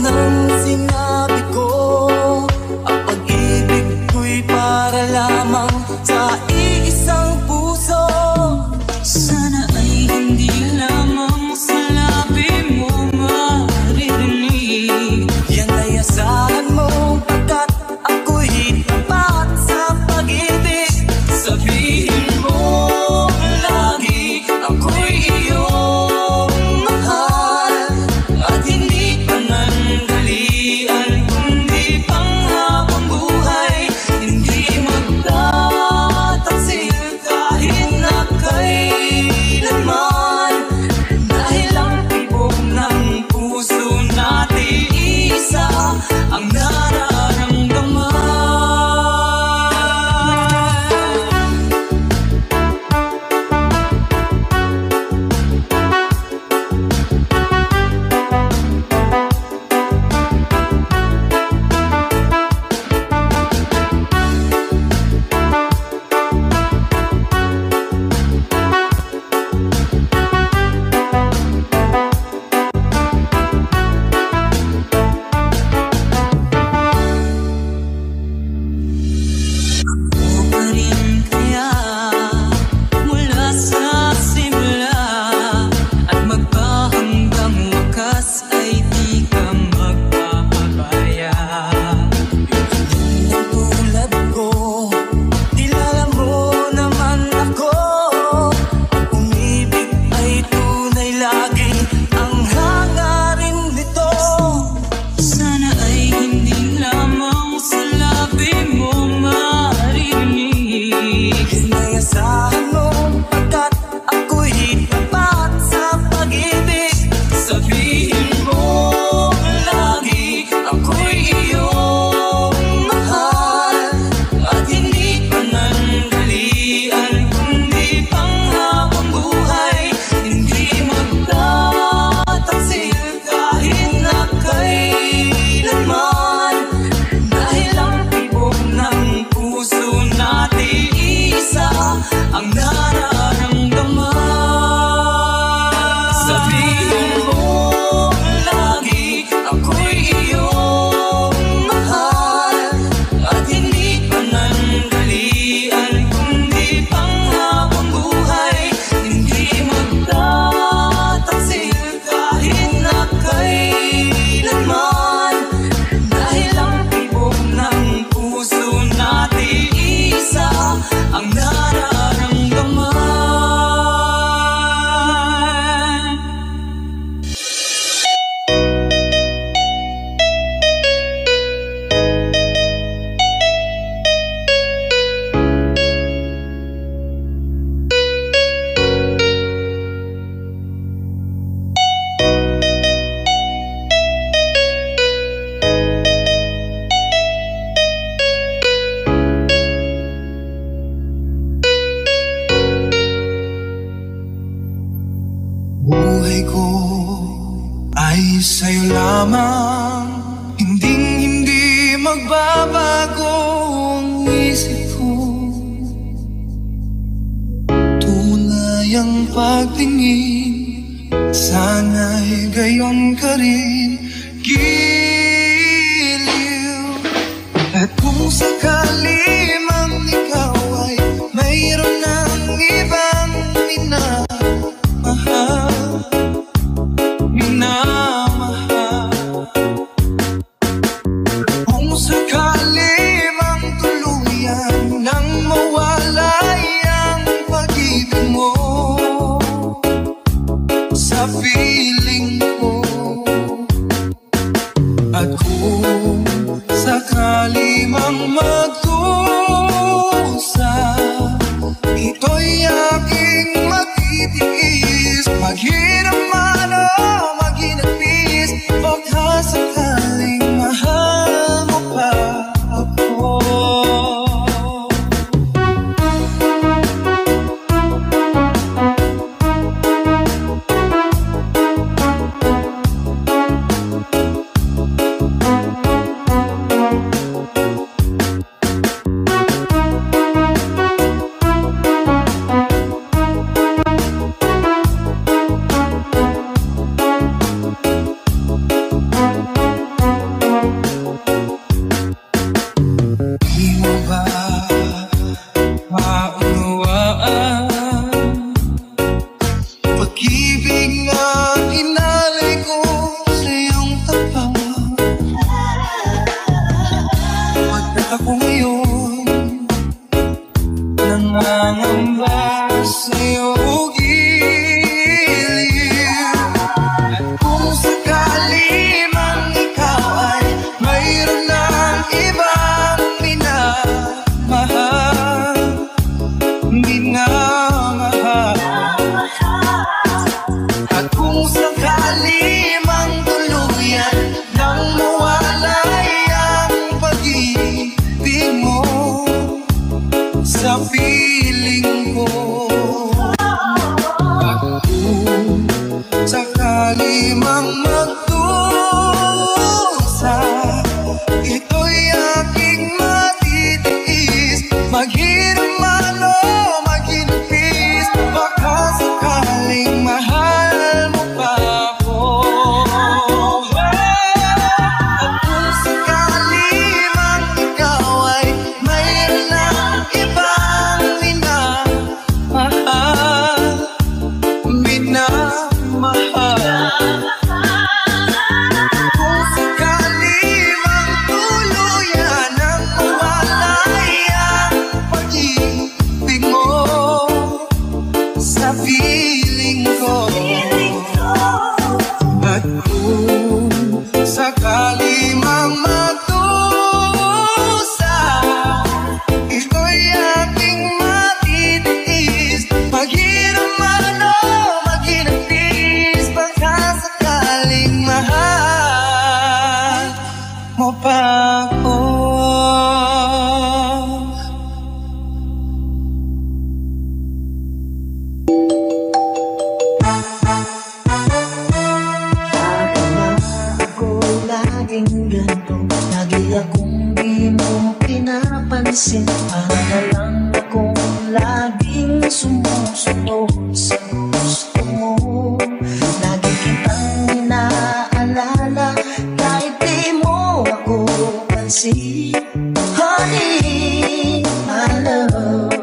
nang sinabi ko, ang pag-ibig ko'y para lamang sa iisang puso. Sana ay hindi lamang sa labi mo maririnig. Yan ay asahan mo, pagkat ako'y tapat sa pag-ibig. Sabihin mo lagi, ako'y iyong mahal, at hindi panandalian, kundi panghabang buhay. Hindi magtataksil kahit na kailanman, dahil ang tibok ng puso natin isa ang nararamdaman. Ako pa rin kaya mula sa simula, at magpahanggang wakas ay di ka magpapabaya. Yung tulad ko, kilala mo naman ako. Umibig ay tunay, lagi ang hangarin nito. Sana ay hindi lamang sa labi mo maririnig. Inayasahan mo, pagkat ako'y tapat sa pag-ibig. Sabihin mo lagi, ako'y iyong mahal, at hindi panandalian, kundi panghabang buhay. Hindi magtataksil kahit na kailanman, dahil ang tibok ng puso natin isa ang nararamdaman. Sabihin mo lagi, ako'y iyong mahal, at hindi panandalian, kundi panghabang buhay. Hindi magtataksil kahit na kailanman, dahil ang tibok ng puso natin isa ang nararamdaman. Buhay ko ay sa'yo lamang, hindi magbabago ang isip ko. Tunay ang pagtingin, sana'y gayon ka rin, giliw. At kung sakali mang ikaw ay mayroon ng ibang minamahal, kung sakali mang tuluyan nang mawalay ang pag-ibig mo sa piling ko, at kung sakali mang magdusa, ito'y aking matitiis. Maghirap man o maginagpis, baka sakaling mahal mo pa ako. sakali mang magdusa, ito'y aking matitiis. Maghirap man o maghinagtis, baka sakaling mahal mo pa ako. Lagi akong di mo pinapansin, para na lang akong laging sumusunod sa gusto mo. Lagi kitang inaalala kahit di mo ako pansin. Honey, my love,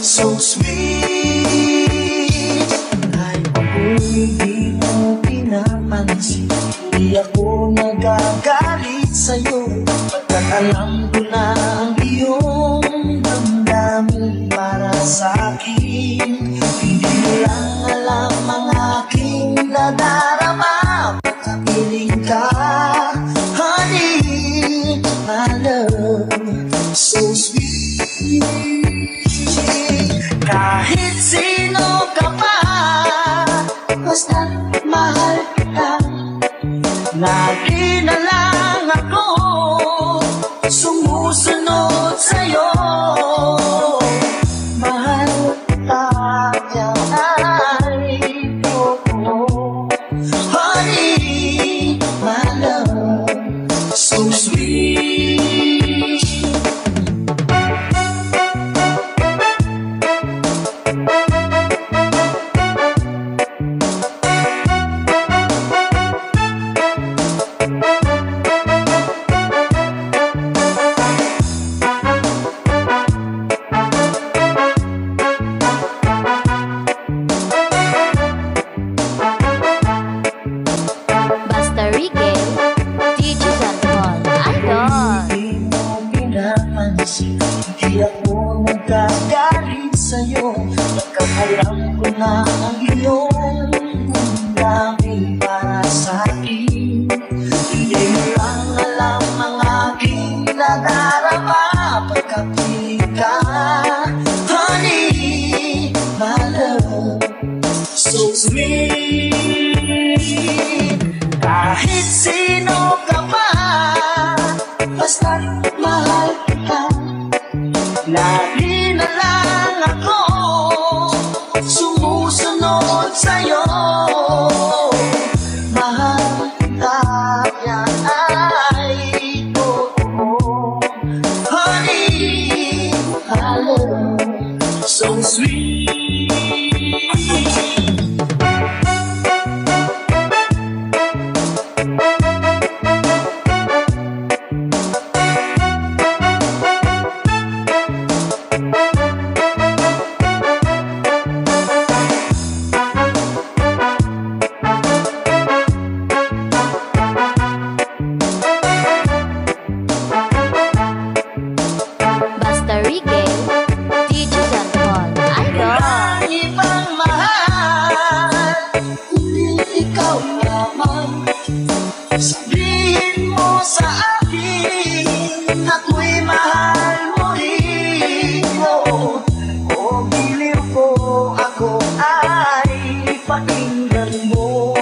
so sweet. Kahit ako'y di mo pinapansin, di ako nagagalit sa'yo, pagkat alam ko na ang iyong damdamin para sa'kin. Hindi mo lang alam ang aking nadarama, pagkapiling ka. Honey, my love, so sweet. Kahit sino ka pa, basta't mahal kita. Lagi na lang ako sumusunod sa'yo. Mahal kita, yan ay totoo. Honey, my love, so sweet. Hindi ako nagkagalit sa'yo, pagkat alam ko na ang iyong damdamin para sa'kin. Hindi mo lang alam ang aking nadarama, pagkapiling ka. Honey, my love, so sweet. Kahit sino ka pa, basta't mahal kita. Lagi na lang ako sumusunod sa'yo. Mahal kita, yan ay totoo. Honey, my love, so sweet. Sabihin mo sa akin, ako'y mahal mo rin. O biliw ko, ako ay pakinggan mo.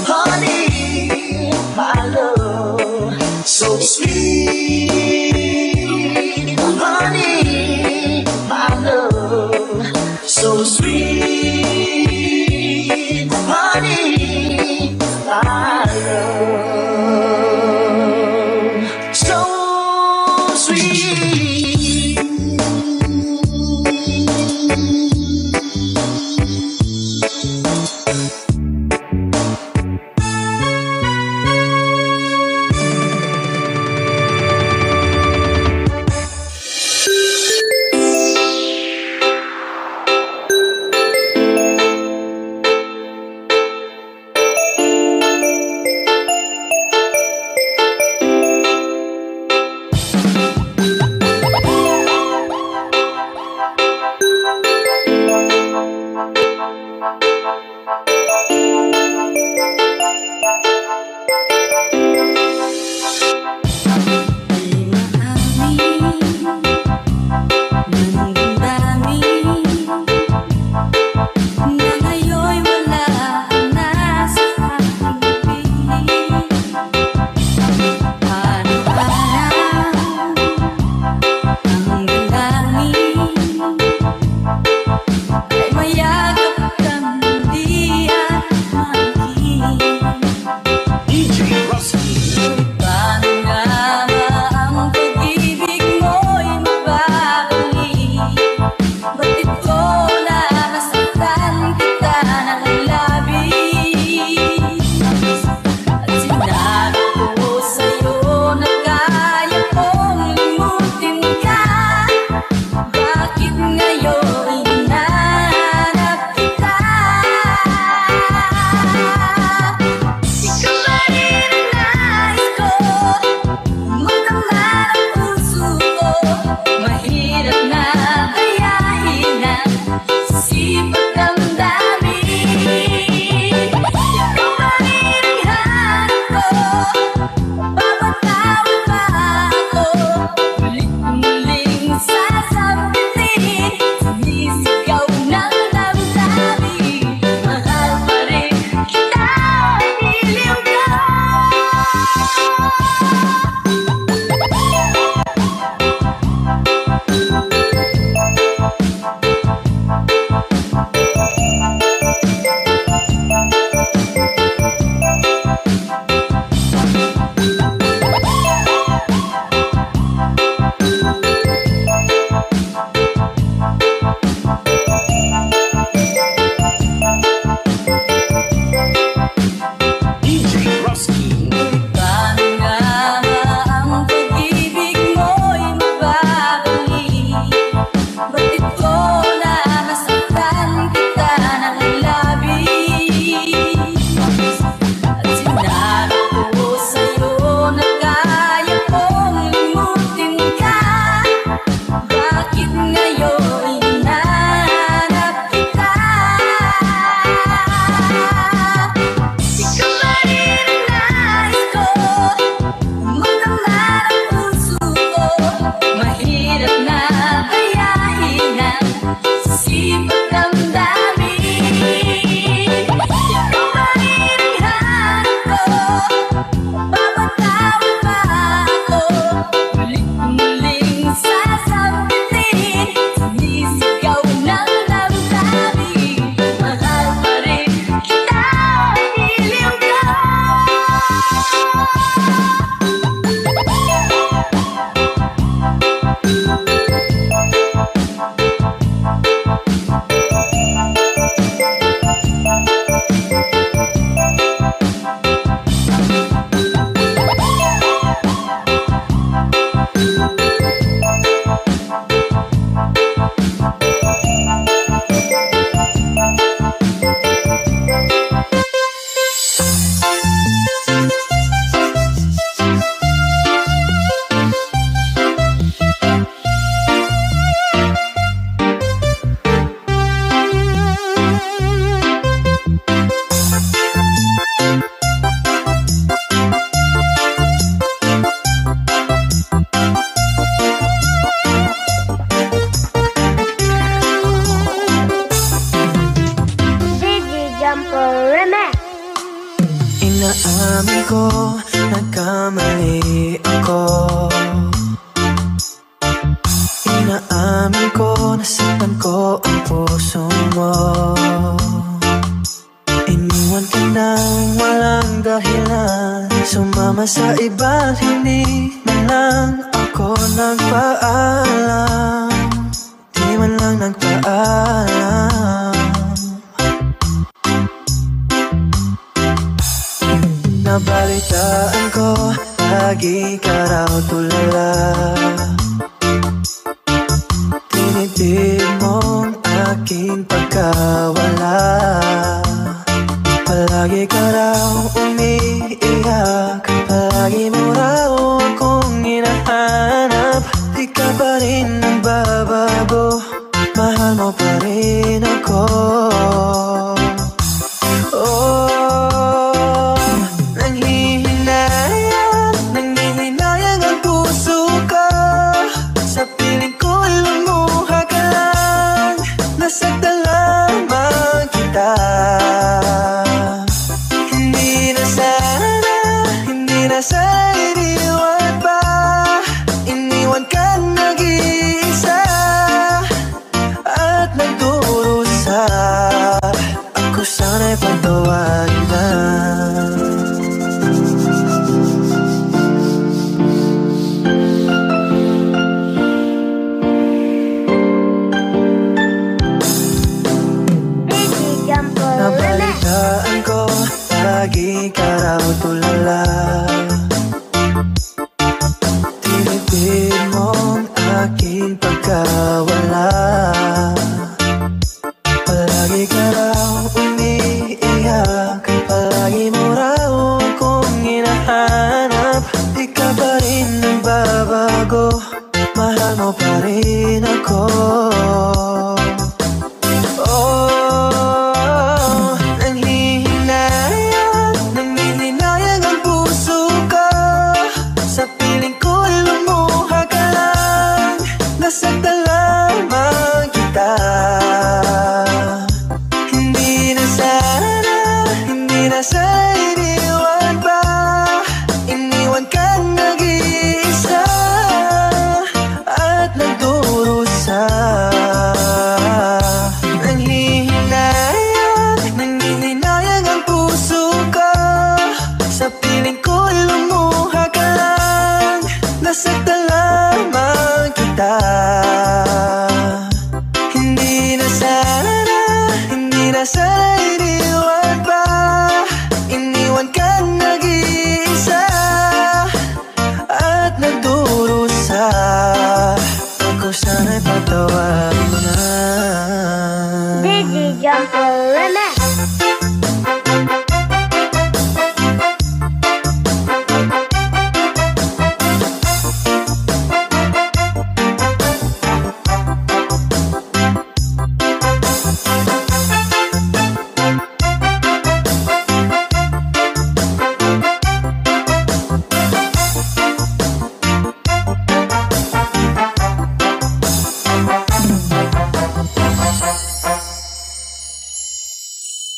Honey, my love, so sweet. Honey, my love, so sweet. Honey, my love, so sweet. Makabawi ba ako? Muling sasabitin, sinisigaw ng damdamin, mahal pa rin kita, iliw ka. Inaamin ko, nagkamali ako. Inaamin ko, nasaktan ko ang puso mo. Iniwan ka nang walang dahilan, sumama sa iba't hindi man lang ako nagpaalam. Di man lang nagpaalam. Nabalitaan ko, lagi ka raw tulala.